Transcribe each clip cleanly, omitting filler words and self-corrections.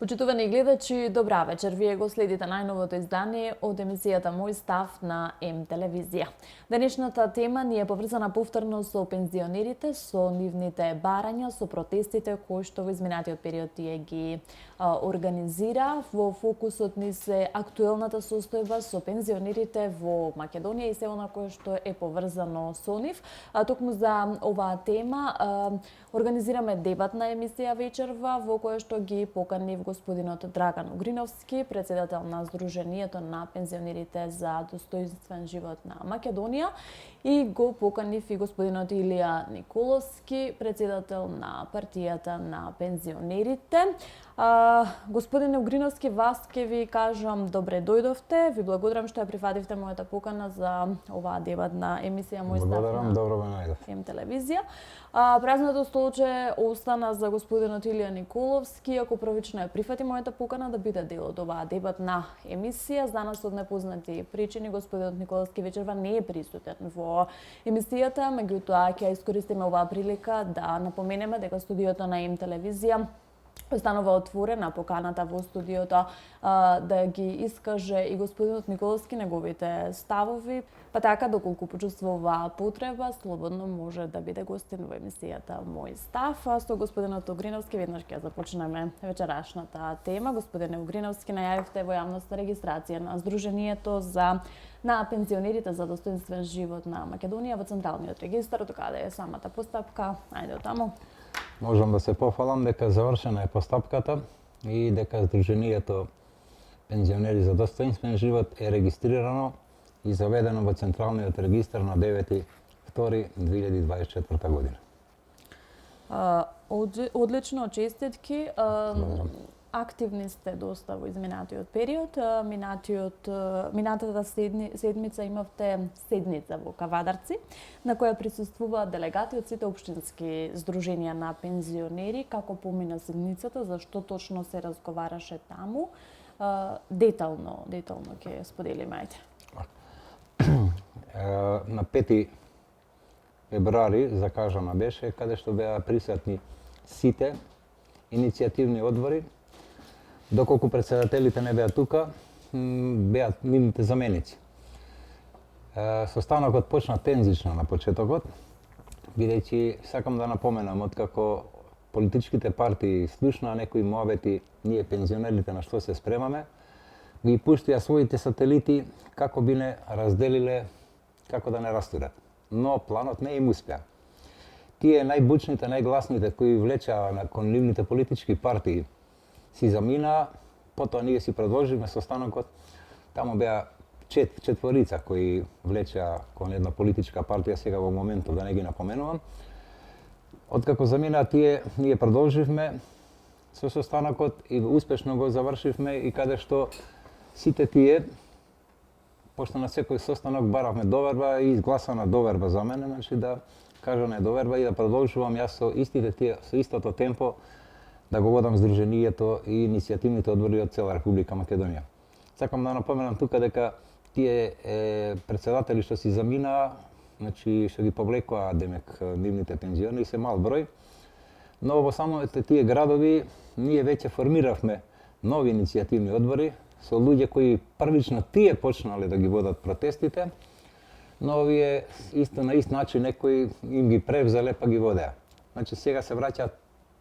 Почитувани гледачи, добра вечер. Вие го следите најновото издание од емисијата Мој став на М телевизија. Денешната тема ни е поврзана повторно со пензионерите, со нивните барања, со протестите кои што во изминатиот период тие ги организира. Во фокусот ни се актуелната состојба со пензионерите во Македонија и се она кое што е поврзано со нив. Токму за оваа тема организираме дебатна емисија вечерва во која што ги поканив господинот Драган Угриновски, председател на Сдруженијето на пензионерите за достоинствен живот на Македонија, и го поканив и господинот Илија Николовски, председател на партијата на пензионерите. Господине Угриновски, вас ке ви кажам добре дојдовте. Ви благодарам што ја прифативте мојата покана за оваа дебатна емисија Мој став Благодарам, добро ме најдов. М телевизија. Празното столче остана за господинот Илија Николовски, ако првично ја прифати мојата покана да биде дел од оваа дебатна емисија. За нас од непознати причини господинот Николовски вечерва не е присутен во емисијата, меѓутоа ќе искористиме оваа прилика да напоменеме дека студиото на М телевизија останува отворена поканата во студиото да ги искаже и господинот Николовски неговите ставови, па така доколку почувствува потреба, слободно може да биде гостин во емисијата Мој став. Со господинот Угриновски веднаш ќе започнеме вечерашната тема. Господине Угриновски, најавивте во јавноста регистрација на Сдруженијето на пензионерите за достоинствен живот на Македонија во Централниот регистар. Од каде е самата постапка? Ајде од таму. Можам да се пофалам дека завршена е постапката и дека Сдруженијето пензионери за достоинствен живот е регистрирано и заведено во Централниот регистар на 9.2.2024 година. Одлично, честитки. Активни сте доста во изминатиот период. Минатата седмица имавте седница во Кавадарци, на која присуствуваат делегати од сите општински здруженија на пензионери. Како помина седницата, зашто точно се разговараше таму? Детално ќе споделиме, ајде. На 5 февруари закажана беше, каде што беа присутни сите иницијативни одбори. Доколку председателите не беа тука, беа нивните заменици. Состанокот почна тензично на почетокот, бидејќи сакам да напоменам, откако политичките партии слушнаа некои муавети, ние пензионерите на што се спремаме, ги пуштија своите сателити како би не разделиле, како да не растурат. Но планот не им успеа. Тие најбучните, најгласните кои влечаа кон нивните политички партии си заминаа, потоа ние си продолживме состанокот. Таму беа четворица кои влечеа кон една политичка партија, сега во моментов да не ги напоменувам. Откако заминаа тие, ние продолживме со состанокот и успешно го завршивме, и каде што сите тие, пошто на секој состанок баравме доверба и изгласана доверба за мене, значи да кажана е доверба и да продолжувам јас со истото темпо да го водам Сдруженијето и иницијативните одбори од цела Република Македонија. Сакам да напоменам тука дека тие председатели што си заминаа, значи што ги повлекоа демек нивните пензионери се мал број, но во самите тие градови ние веќе формиравме нови иницијативни одбори со луѓе кои првично тие почнале да ги водат протестите, но овие исто на ист начин некои им ги превзеле па ги водеа. Значи сега се враќаат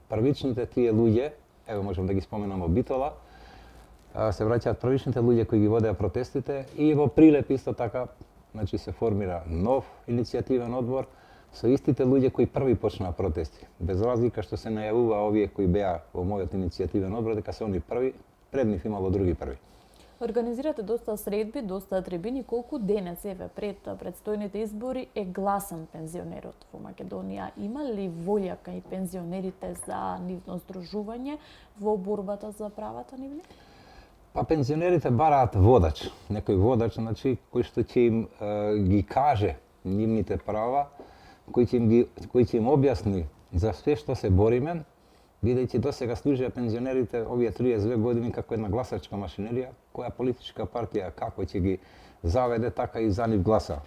првичните тие луѓе, ево можам да ги споменам во Битола, се враќаат првичните луѓе кои ги водеа протестите, и во Прилеп исто така, значи се формира нов иницијативен одбор со истите луѓе кои први почнаа протести. Без разлика што се најавува овие кои беа во мојот иницијативен одбор дека се они први, пред нив имало други први. Организирате доста средби, доста трибини. Колку денес еве пред предстојните избори е гласен пензионерот во Македонија? Има ли волја кај пензионерите за нивно здружување во борбата за правата нивни? Па пензионерите бараат водач, некој водач, значи кој што ќе им ги каже нивните права, кој ќе им објасни за све што се бориме, бидејќи досега служија пензионерите овие 32 години како една гласачка машинерија, која политичка партија како ќе ги заведе, така и за нив гласа.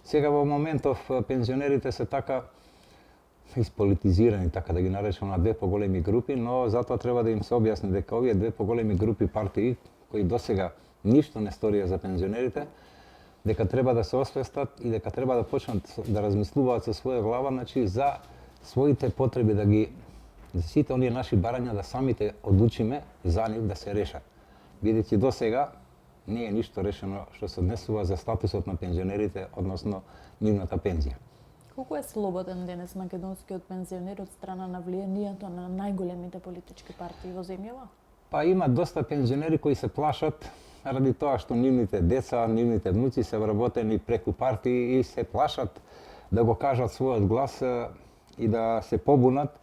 Сега во моментов пензионерите се така ispolitизирани, така да ги наречам, на две поголеми групи, но затоа треба да им се објасни дека овие две поголеми групи партии, кои досега ништо не сторија за пензионерите, дека треба да се освестат и дека треба да почнат да размислуваат со своја глава, значи за своите потреби да ги за сите оние наши барања да самите одлучиме за нив да се решат. Бидејќи досега не е ништо решено што се однесува за статусот на пензионерите, односно нивната пензија. Колку е слободен денес македонскиот пензионер од страна на влијанието на најголемите политички партии во земјава? Па има доста пензионери кои се плашат ради тоа што нивните деца, нивните внуци се вработени преку партии и се плашат да го кажат својот глас и да се побунат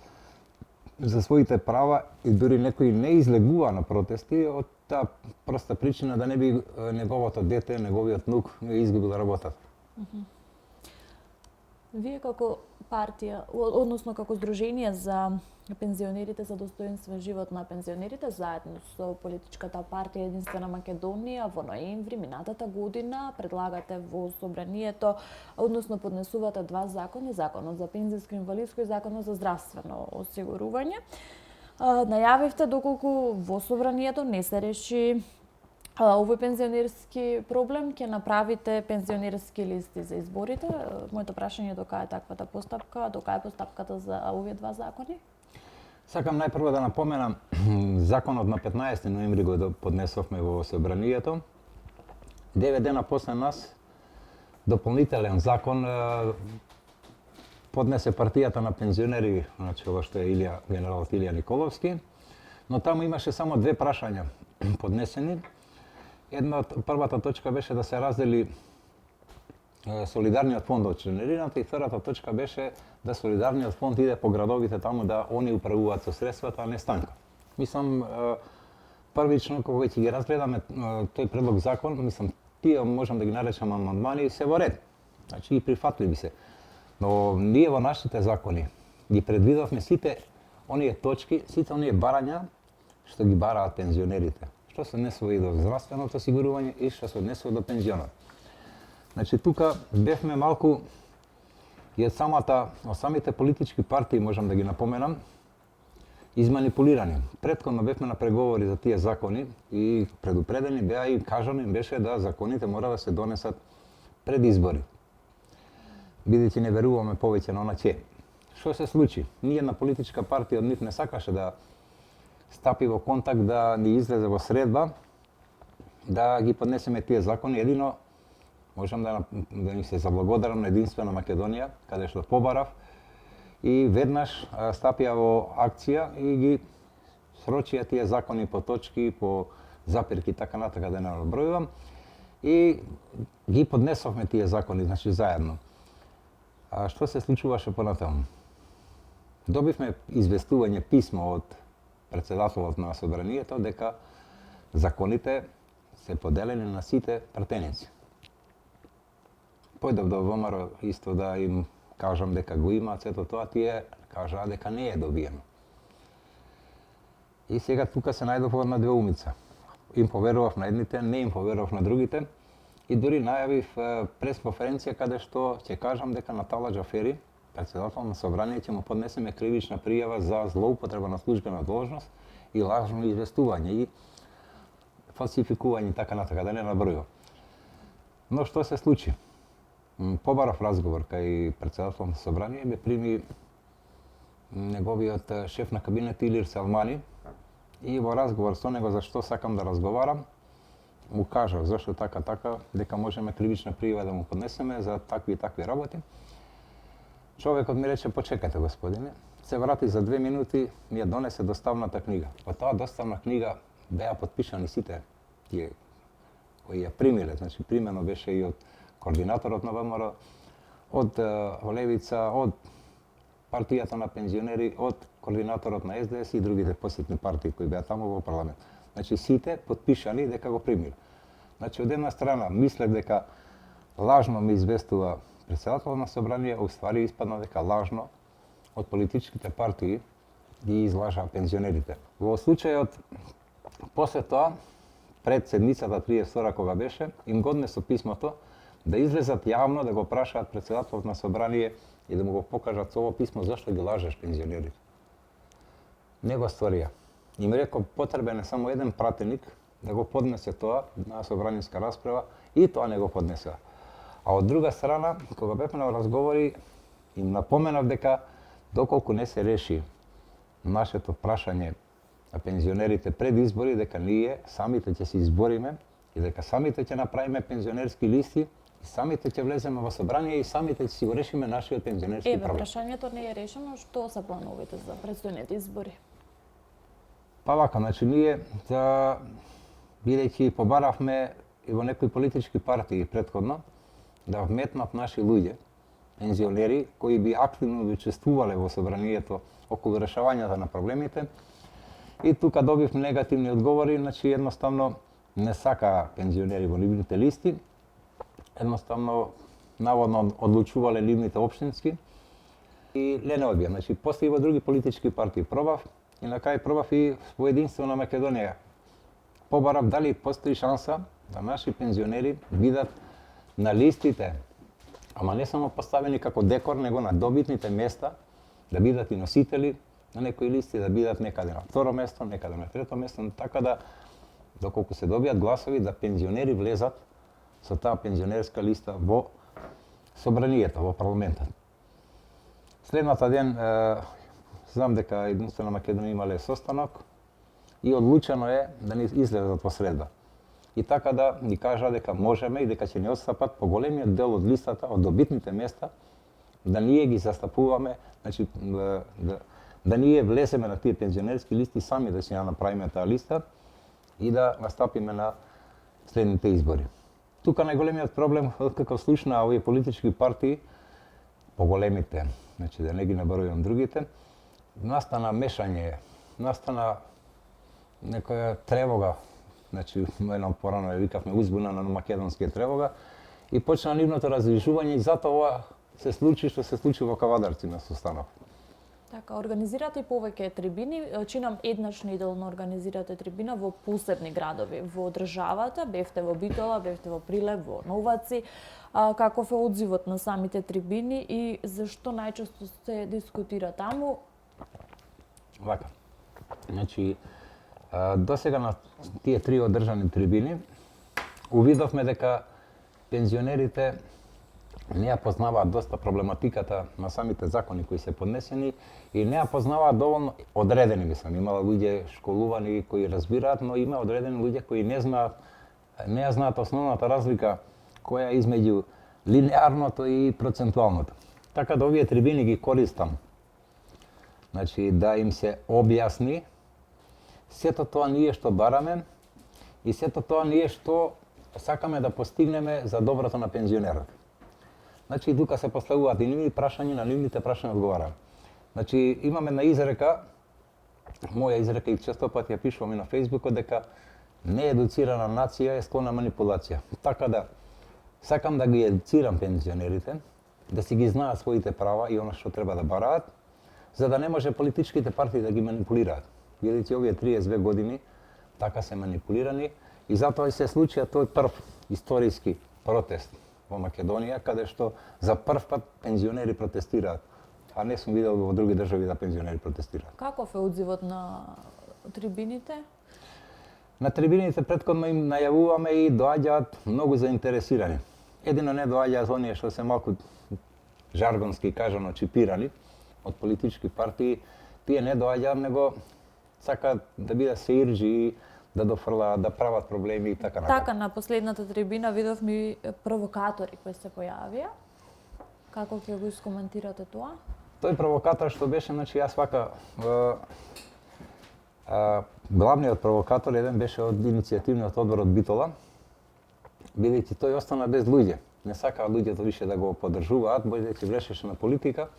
за своите права и дури некои не излегува на протести од таа проста причина да не би неговото дете, неговиот внук изгубил работата. Вие како партија, односно како Сдружение за пензионерите за достоинствен живот на пензионерите, заедно со политичката партија Единствена Македонија во ноември минатата година предлагате во собранието, односно поднесувате два закони, законот за пензиско и инвалидско и законот за здравствено осигурување. Најавивте доколку во собранието не се реши овој пензионерски проблем, ќе направите пензионерски листи за изборите. Моето прашање е до кај е таквата постапка, до кај е постапката за овие два закони? Сакам најпрво да напоменам, законот на 15 ноември го поднесовме во собранието. 9 дена после нас дополнителен закон поднесе партијата на пензионери, значи ова што е генералот Илија Николовски, но таму имаше само две прашања поднесени. Првата точка беше да се раздели солидарниот фонд од членарината и втората точка беше да солидарниот фонд иде по градовите таму да они управуваат со средствата, а не станка. Мислам, првично кога ќе ги разгледаме тој предлог закон, мислам, тие можам да ги наречам амандмани, се во ред. Значи и прифатливи се. Но ние во нашите закони ги предвидовме сите оние точки, сите оние барања што ги бараат пензионерите. Што се однесува и до здравственото осигурување и што се однесува до пензионот. Значи тука бевме малку и од самите политички партии, можам да ги напоменам, изманипулирани. Претходно бевме на преговори за тие закони и предупредени беа и кажано им беше да законите мора да се донесат пред избори. Бидејќи не веруваме повеќе на оначе. Што се случи? Ние на политичка партија од нив не сакаше да стапи во контакт, да ни излезе во средба, да ги поднесеме тие закони. Едино можам да ни се заблагодарам на Единствена Македонија, каде што побарав и веднаш стапија во акција и ги срочија тие закони по точки, по запирки, така натака да не набројувам. И ги поднесовме тие закони, значи заедно. А што се случуваше понатаму? Добивме известување писмо од председателот на собранието дека законите се поделени на сите пратеници. Појдов до ВМРО исто да им кажам дека го имаат сето тоа, тие кажаа дека не е добиено. И сега тука се најдов од на две умица. Им поверував на едните, не им поверував на другите и дури најавив пресконференција каде што ќе кажам дека Натала Џафери, председател на собрание, ќе му поднесеме кривична пријава за злоупотреба на службена должност и лажно известување и фалсификување, така натака да не набројувам. Но што се случи? Побарав разговор кај председател на собрание, ме прими неговиот шеф на кабинет Илир Салмани и во разговор со него за што сакам да разговарам, му кажав зашто така, дека можеме кривична пријава да му поднесеме за такви и такви работи. Човекот ми рече, почекајте господине, се врати за 2 минути, ми ја донесе доставната книга. Во таа доставна книга беа подпишани сите тие кои ја примиле, значи примено беше и од координаторот на ВМРО, од Левица, од партијата на пензионери, од координаторот на СДС и другите посетни партии кои беа таму во парламент. Значи сите подпишани дека го примиле. Значи од една страна мислев дека лажно ми известува председател на собрание, а уствари испадна дека лажно од политичките партии ги излажаа пензионерите. Во случајот, после тоа, пред седмицата 32 кога беше, им го однесо писмото да излезат јавно да го прашаат председателот на собрание и да му го покажат со ово писмо зашто ги лажеш пензионерите. Не го сторија. И ми рекол потребен е само еден пратеник да го поднесе тоа на собраниска расправа и тоа не го поднесеа. А од друга страна, кога бевме на разговори, им напоменав дека доколку не се реши нашето прашање на пензионерите пред избори, дека ние самите ќе се избориме и дека самите ќе направиме пензионерски листи и самите ќе влеземе во собрание и самите ќе си го решиме нашиот пензионерски проблем. Прашањето не е решено, што се плановите за претстојните избори? Па вака, значи ние бидејќи побаравме и во некои политички партии претходно да вметнат наши луѓе, пензионери кои би активно учествувале во собранието околу решавањето на проблемите. И тука добивме негативни одговори, значи едноставно не сакаа пензионери во нивните листи, едноставно наводно одлучувале нивните општински и не одбија. Значи после и во други политички партии пробав и на крај пробав и во Единствена Македонија. Побарав дали постои шанса да наши пензионери бидат на листите, ама не само поставени како декор, него на добитните места, да бидат и носители на некои листи, да бидат некаде на второ место, некаде на трето место, така да, доколку се добијат гласови, да пензионери влезат со таа пензионерска листа во собранието, во парламентот. Следната ден, знам дека Единствена Македонија имале состанок и одлучено е да ни излезат во средба. И така да ни кажа дека можеме и дека ќе ни отстапат поголемиот дел од листата, од добитните места, да ние ги застапуваме, значи да ние влеземе на тие пензионерски листи, сами да си ја направиме таа листа и да настапиме на следните избори. Тука најголемиот проблем, како слушна овие политички партии, поголемите, значи да не ги набројувам другите, настана мешање, настана некоја тревога, значи едно порано ја викавме узбуна на македонския тревога и почна нивното разришување и затоа ова се случи што се случи во Кавадарци на состанок. Така, организирате и повеќе трибини, чинам еднаш неделно организирате трибина во посебни градови во државата, бевте во Битола, бевте во Прилеп, во Новаци. Каков е одзивот на самите трибини и зашто најчесто се дискутира таму? Вака. Значи, досега на тие три одржани трибини увидовме дека пензионерите не ја познаваат доста проблематиката на самите закони кои се поднесени и не ја познаваат доволно одредени, мислам. Имала луѓе школувани кои разбираат, но има одредени луѓе кои не ја знаат основната разлика која е измеѓу линеарното и процентуалното. Така да овие трибини ги користам. Значи да им се објасни сето тоа ние што бараме и сето тоа ние што сакаме да постигнеме за доброто на пензионерот. Значи тука се поставуваат и нивни прашања, на нивните прашања одговарам. Значи имаме една изрека, моја изрека и често пати ја пишувам и на Фејсбукот, дека неедуцирана нација е склона манипулација. Така да сакам да ги едуцирам пензионерите, да си ги знаат своите права и она што треба да бараат, за да не може политичките партии да ги манипулираат. Бидејќи овие 32 години така се манипулирани и затоа и се случија тој прв историски протест во Македонија, каде што за прв пат пензионери протестираат, а не сум видел во други држави да пензионери протестираат. Каков е одзивот на трибините? На трибините претходно им најавуваме и доаѓаат многу заинтересирани. Едино не доаѓаат оние што се малку жаргонски кажано чипирани од политички партии, тие не доаѓаат, него сакаат да бидат сеирџи и да дофрлаат, да прават проблеми и така натаму. Така, на последната трибина видовме и провокатори кои се појавија. Како ќе го искоментирате тоа? Тој провокатор што беше, значи јас вака главниот провокатор еден беше од иницијативниот одбор од Битола, бидејќи тој остана без луѓе. Не сакаа луѓето више да го поддржуваат, бидејќи врешеше на политика.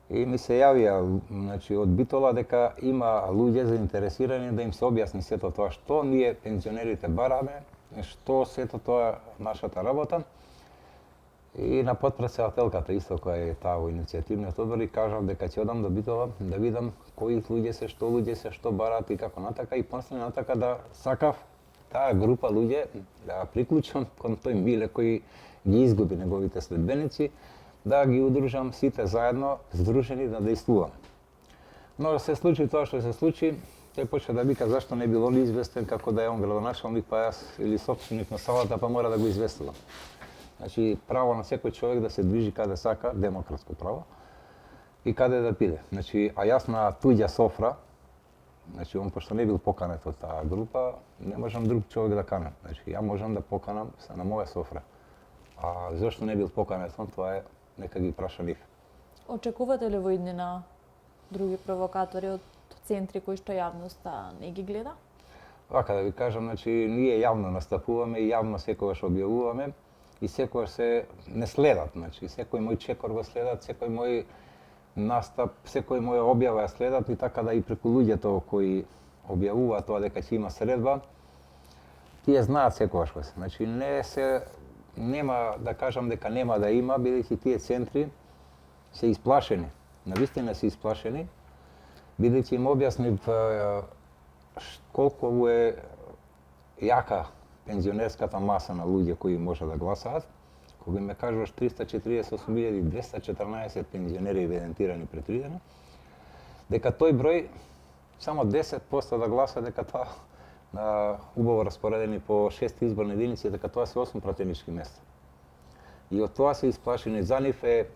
И ми се јавија, значи, од Битола дека има луѓе заинтересирани да им се објасни сето тоа што ние пензионерите бараме, што сето тоа нашата работа. И на потпредседателката исто која е таа во иницијативниот одбор и кажав дека ќе одам до Битола да видам кои луѓе се, што бараат и како натака и после натака да сакав таа група луѓе да приклучам кон тој Миле кој ги изгуби неговите следбеници да ги удружам сите заедно, здружени да действуваме. Но се случи тоа што се случи, тој почна да вика зашто не бил он известен како да е он градоначалник, па јас или собственик на салата, па мора да го известувам. Значи, право на секој човек да се движи каде сака, демократско право, и каде да пиде. Значи, а јас на туѓа софра, значи, он пошто не бил поканет од таа група, не можам друг човек да канем. Значи, ја можам да поканам се на моја софра. А зашто не бил поканет он, тоа е, нека ги праша нив. Очекувате ли во иднина други провокатори од центри кои што јавноста не ги гледа? Вака да ви кажам, значи, ние јавно настапуваме и јавно секогаш објавуваме и секогаш се не следат, значи, секој мој чекор го следат, секој мој настап, секој моја објава ја следат и така да и преку луѓето кои објавуваат тоа дека ќе има средба, тие знаат секогаш кој се. Значи, нема да кажам дека нема да има, бидејќи тие центри се исплашени. Навистина се исплашени, бидејќи им објаснив колку е јака пензионерската маса на луѓе кои може да гласаат. Кога ме кажуваш 348.214 пензионери евидентирани пред 3 дена, дека тој број само 10% да гласа, дека тоа на убаво распоредени по 6 изборни единици, дека тоа се 8 пратенички места. И од тоа се исплашени. За нив е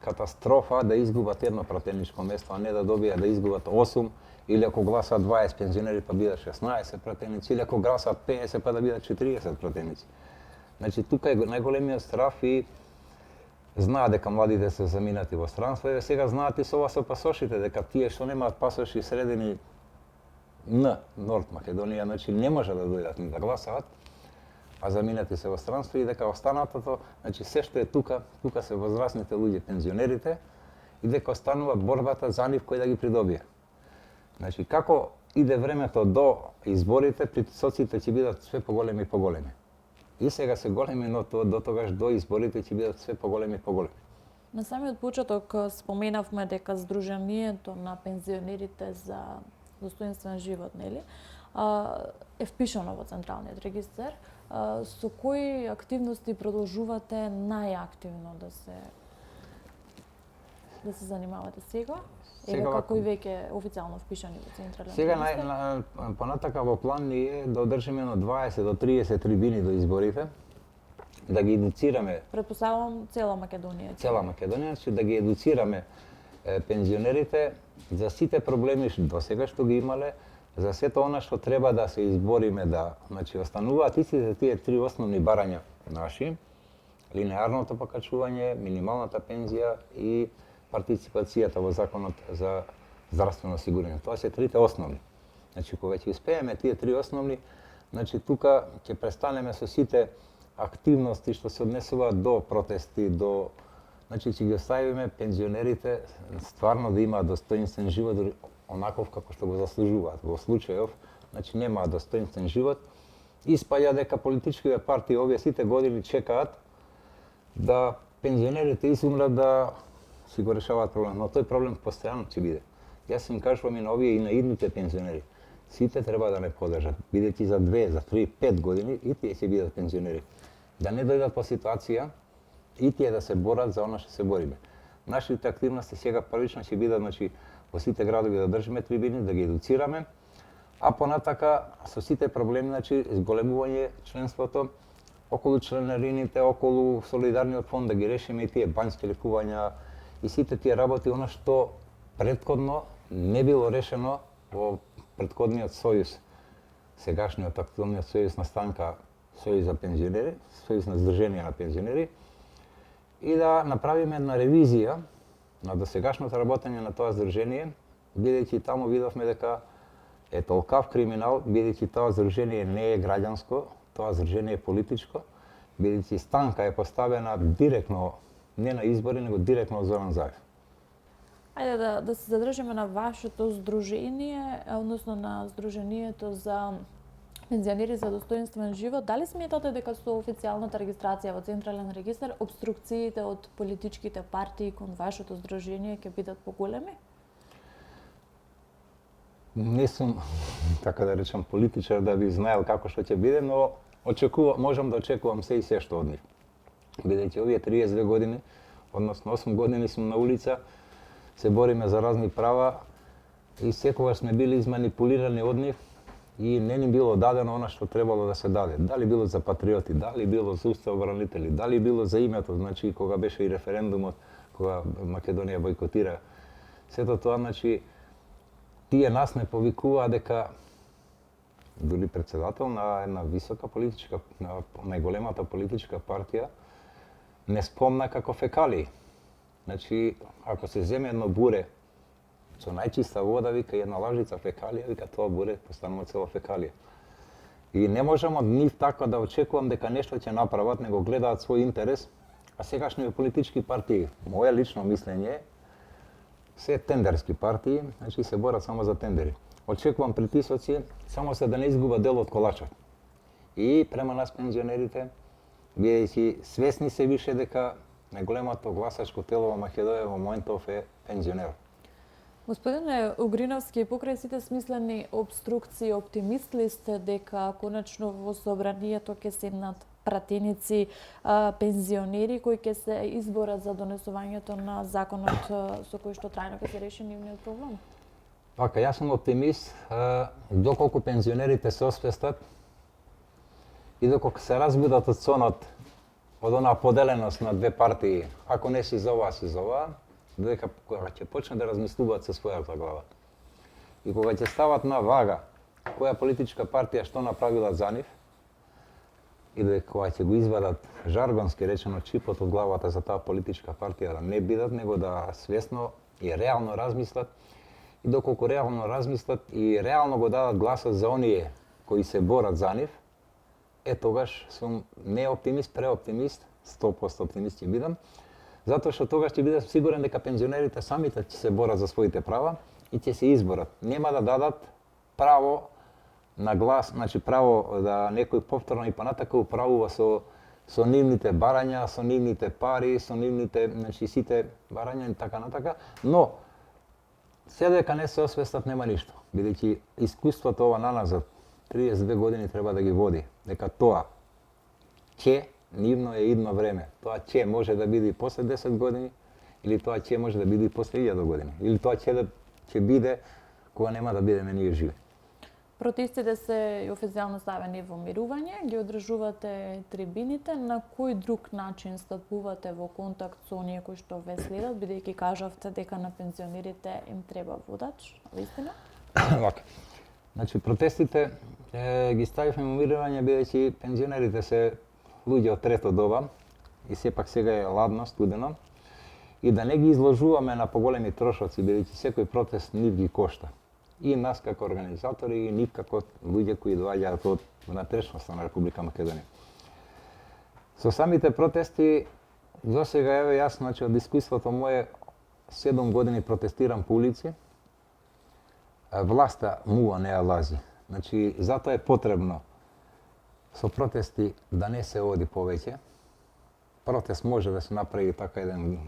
катастрофа да изгубат едно пратеничко место, а не да добијат да изгубат 8, или ако гласаат 20 пензионери па бидат 16 пратеници, или ако гласаат 50 па да бидат 40 пратеници. Значи, тука е најголемиот страф и знаат дека младите се заминати во странство, и сега знаат и со ова со пасошите, дека тие што немаат пасоши средени на Норд Македонија, значи не може да дојдат ни да гласаат, а заминати се во странство и дека останатото, значи се што е тука се возрастните луѓе, пензионерите, и дека останува борбата за нив кој да ги придобие. Значи, како иде времето до изборите, притисоците ќе бидат све поголеми и поголеми. И сега се големи, но до тогаш до изборите ќе бидат све поголеми и поголеми. На самиот почеток споменавме дека Сдруженијето на пензионерите за достоинствен живот, нели, е впишано во Централниот регистар. Со кои активности продолжувате најактивно да се занимавате сега? Сега како и веќе официјално впишани во Централен регистар? Сега понатака во план ни е да одржиме на 20 до 30 трибини до изборите, да ги едуцираме. Претпоставувам цела Македонија. Цела Македонија, значи да ги едуцираме пензионерите за сите проблеми до сега што ги имале, за сето она што треба да се избориме, да, значи, остануваат истите тие три основни барања наши: линеарното покачување, минималната пензија и партиципацијата во законот за здравствено осигурање. Тоа се трите основни. Значи, кога ќе успееме тие три основни, значи тука ќе престанеме со сите активности што се однесуваат до протести, значи ќе ги оставиме пензионерите стварно да имаат достоинствен живот, онаков како што го заслужуваат. Во случајов, значи немаат достоинствен живот, испаѓа дека политичките партии овие сите години чекаат да пензионерите изумрат да си го решаваат проблем, но тој проблем постојано ќе биде. Јас им кажувам и на овие и на идните пензионери. Сите треба да не подржат, бидејќи за 2, за 3, 5 години и тие ќе бидат пензионери. Да не дојдат по ситуација и тие да се борат за она што се бориме. Нашите активности сега првично ќе бидат, значи, во сите градови да држиме трибини, да ги едуцираме, а понатака со сите проблеми, значи, зголемување членството, околу членарините, околу солидарниот фонд, да ги решиме и тие банјски лекувања и сите тие работи, она што претходно не било решено во претходниот сојуз, сегашниот актуелниот сојуз на станка, сојуз за пензионери, сојуз на здруженија на пензионери, и да направиме една ревизија на досегашното работење на тоа здружение, бидејќи таму видовме дека е толкав криминал, бидејќи тоа здружение не е граѓанско, тоа здружение е политичко, бидејќи станка е поставена директно, не на избори, него директно од Зоран Заев. Ајде да се задржиме на вашето здружение, односно на Сдруженијето за пензионери за достоинствен живот. Дали сметате дека со официјалната регистрација во Централен регистар обструкциите од политичките партии кон вашето здружение ќе бидат поголеми? Не сум, така да речам, политичар да би знаел како што ќе биде, но можам да очекувам се и се што од нив. Бидејќи овие 32 години односно 8 години сум на улица, се бориме за разни права и секогаш сме били изманипулирани од нив и не ни било дадено она што требало да се даде. Дали било за патриоти, дали било за уставобранители, дали било за името, значи кога беше и референдумот, кога Македонија бойкотира. Сето тоа, значи, тие нас не повикуваа дека дури председател на една висока политичка, на најголемата политичка партија, не спомна како фекалии. Значи, ако се земе едно буре со најчиста вода, вика една лажица фекалија, вика тоа буре постанува цела фекалија. И не можам од нив така да очекувам дека нешто ќе направат, него гледаат свој интерес, а сегашните политички партии, моје лично мислење, се тендерски партии, значи се борат само за тендери. Очекувам притисоци само се да не изгуба дел од колачот. И према нас пензионерите, бидејќи свесни се више дека најголемото гласачко тело во Македонија во моментов е пензионер. Господине Угриновски, покрај сите смислени обструкции, оптимист ли сте дека конечно во собранието ќе седнат пратеници, пензионери кои ќе се изборат за донесувањето на законот со кој што трајно ќе се реши нивниот проблем? Така, јас сум оптимист, доколку пензионерите се освестат и доколку се разбудат од сонот од онаа поделеност на две партии, ако не си за оваа, си за оваа, додека кога ќе почнат да размислуваат со својата глава. И кога ќе стават на вага која политичка партија што направила за нив, и додека кога ќе го извадат жаргонски речено чипот од главата за таа политичка партија да не бидат, него да свесно и реално размислат, и доколку реално размислат и реално го дадат гласот за оние кои се борат за нив, тогаш сум не оптимист, преоптимист, 100% оптимист ќе бидам, затоа што тогаш ќе бидам сигурен дека пензионерите самите ќе се борат за своите права и ќе се изборат. Нема да дадат право на глас, значи право да некој повторно и понатака управува со нивните барања, со нивните пари, со нивните, значи сите барања и така натака, но се дека не се освестат нема ништо, бидејќи искуството ова наназад 32 години треба да ги води, дека тоа ќе нивно е идно време. Тоа ќе може да биде и после 10 години, или тоа ќе може да биде и после 1000 години, или тоа ќе биде кога нема да бидеме ние живи. Протестите се официјално ставени во мирување, ги одржувате трибините, на кој друг начин стапувате во контакт со оние кои што ве следат, бидејќи кажавте дека на пензионерите им треба водач, вистина? Вака. Значи протестите ги ставивме во мирување бидејќи пензионерите се луѓе од трето доба и сепак сега е ладно, студено, и да не ги изложуваме на поголеми трошоци, бидејќи секој протест нив ги кошта. И нас како организатори, и нив како луѓе кои доаѓаат од внатрешноста на Република Македонија. Со самите протести, до сега, еве јас, значи, од искуството мое, 7 години протестирам по улици, власта мува не ја лази. Значи, затоа е потребно со протести да не се оди повеќе. Протест може да се направи така еден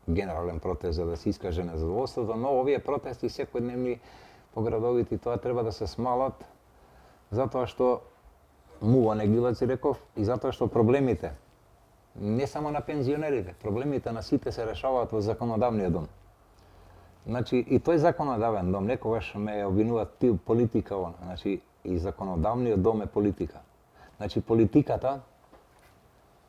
генерален протест за да се искаже незадоволството, но овие протести секојдневни по градовите тоа треба да се смалат, затоа што мува неглилаци реков и затоа што проблемите не само на пензионерите, проблемите на сите се решаваат во законодавниот дом. Значи и тој законодавен дом некогаш ме обвинуваат ти политика, значи и законодавниот дом е политика. Значи политиката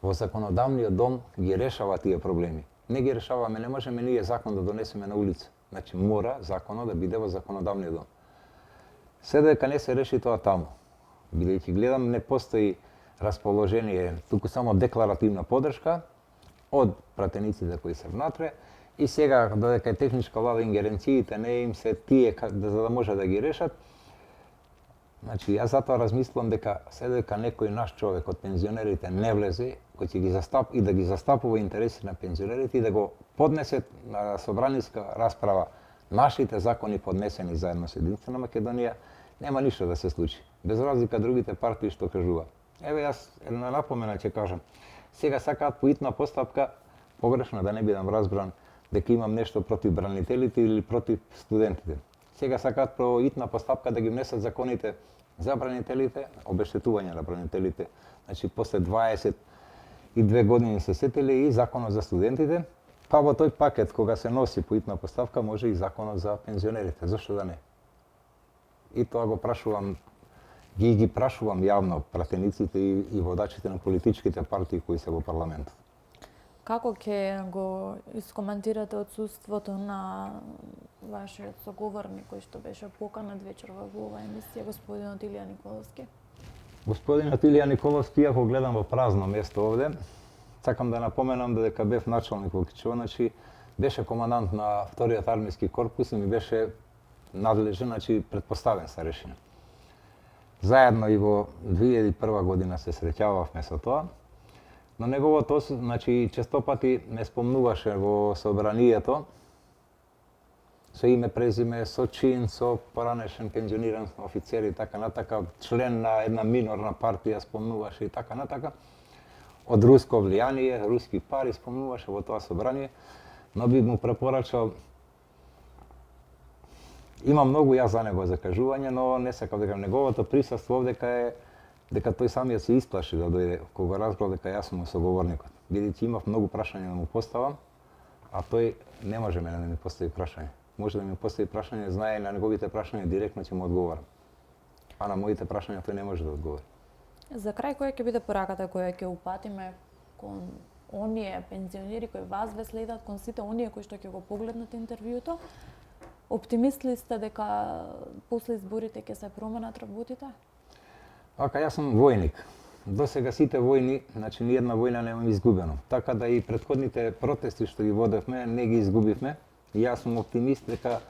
во законодавниот дом ги решава тие проблеми. Не ги решаваме, не можеме ние закон да донесеме на улица. Значи мора законот да биде во законодавниот дом. Се дека не се реши тоа таму, бидејќи гледам не постои расположение, туку само декларативна поддршка од пратениците кои се внатре, и сега додека е техничка влада ингеренциите не им се тие за да може да ги решат. Значи јас затоа размислувам дека се дека некој наш човек од пензионерите не влезе, кој ќе ги да ги застапува интереси на пензионерите и да го поднесе на собраниска расправа нашите закони поднесени заедно со Единствена Македонија, нема ништо да се случи. Без разлика другите партии што кажува. Еве јас една напомена ќе кажам. Сега сакаат по итна постапка, погрешно да не бидам разбран, дека имам нешто против бранителите или против студентите. Сега сакаат по итна постапка да ги внесат законите за бранителите, обештетување на бранителите. Значи после 22 години се сетиле и законот за студентите Па во тој пакет кога се носи по итна поставка може и законот за пензионерите, зошто да не? И тоа го прашувам, ги прашувам јавно пратениците и водачите на политичките партии кои се во парламентот. Како ќе го искоментирате отсуството на вашиот соговорник кој што беше поканет вечерва во оваа емисија, господинот Илија Николовски? Господинот Илија Николовски, ако гледам во празно место овде, сакам да напоменам дека бев началник во Кичево, значи беше командант на вториот армиски корпус и ми беше надлежен, значи предпоставен за решение. Заедно и во 2001 година се среќававме со тоа, но неговото, значи честопати ме спомнуваше во собранието со име, презиме, со чин, со поранешен пензиониран офицер и така натака, член на една минорна партија спомнуваше и така натака. Од руско влијание, руски пари спомнуваше во тоа собрание, но би му препорачал. Има многу јас за него закажување, но не сакам дека неговото присуство овдека дека тој самиот се исплаши да дојде кога разбрал дека јас сум соговорникот. Бидејќи имав многу прашања да му поставам, а тој не може мене да ми постави прашање. Може да ми постави прашање, знае на неговите прашања директно ќе му одговорам. А на моите прашања тој не може да одговори. За крај, која ќе биде пораката која ќе упатиме кон оние пензионери кои вас ве следат, кон сите оние кои што ќе го погледнат интервјуто? Оптимист ли сте дека после изборите ќе се променат работите? Ака, јас сум војник. До сега сите војни, значи ни една војна немам изгубено. Така да и претходните протести што ги водевме, не ги изгубивме. И јас сум оптимист дека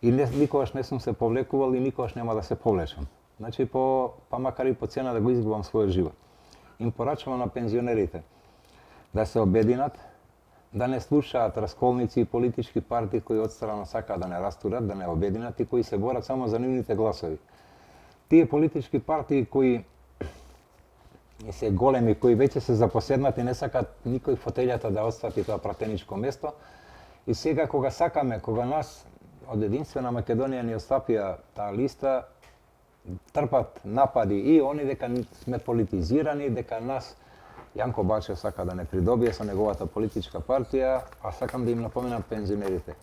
и никогаш не сум се повлекувал и никогаш нема да се повлечам. Значи па макар и по цена да го изгубам својот живот. Им порачувам на пензионерите да се обединат, да не слушаат расколници и политички партии кои одстрано сакаат да не растурат, да не обединат и кои се борат само за нивните гласови. Тие политички партии кои се големи, кои веќе се запоседнати, не сакаат никој фотелјата да отстати тоа пратеничко место. И сега кога сакаме, кога нас од Единствена Македонија ни остапија таа листа, трпат напади и они дека сме политизирани, дека нас Јанко Бачев сака да не придобие со неговата политичка партија, а сакам да им напоменам пензионерите.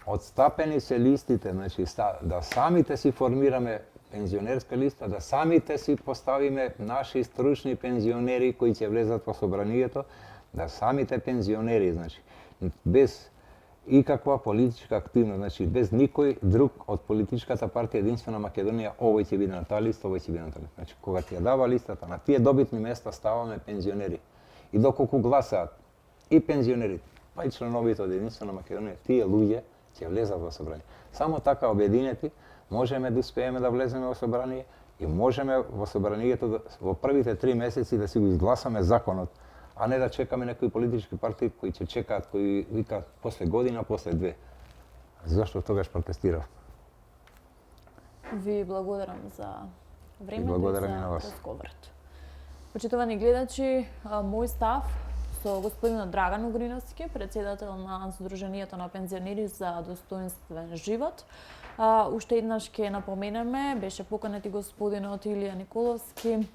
Отстапени се листите, значи да самите си формираме пензионерска листа, да самите си поставиме наши стручни пензионери кои ќе влезат во собранието, да самите пензионери, значи без икаква политичка активност, значи без никој друг од политичката партија Единствена Македонија, овој ќе биде на таа листа, овој ќе биде на таа листа. Значи кога ти ја дава листата, на тие добитни места ставаме пензионери. И доколку гласаат и пензионерите, па и членовите од Единствена Македонија, тие луѓе ќе влезат во собрание. Само така обединети можеме да успееме да влеземе во собрание и можеме во собранието во првите 3 месеци да си го изгласаме законот, а не да чекаме некои политички партии кои ќе чекаат, кои викаат после година, после 2. Зашто тогаш протестирав? Ви благодарам за времето и благодарам и за на вас. разговорот. Почитувани гледачи, мој став со господинот Драган Угриновски, председател на Сдруженијето на пензионери за достоинствен живот. Уште еднаш ќе напоменеме, беше поканет и господинот Илија Николовски,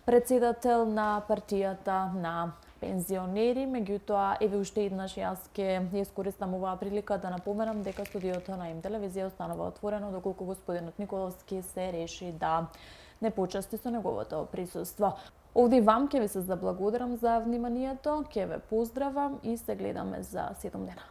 председател на партијата на пензионери. Меѓутоа, еве уште еднаш јас ќе искористам оваа прилика да напоменам дека студиото на М телевизија останува отворено доколку господинот Николовски се реши да не почасти со неговото присуство. Овде и вам ќе ви се заблагодарам за вниманието, ќе ве поздравам и се гледаме за 7 дена.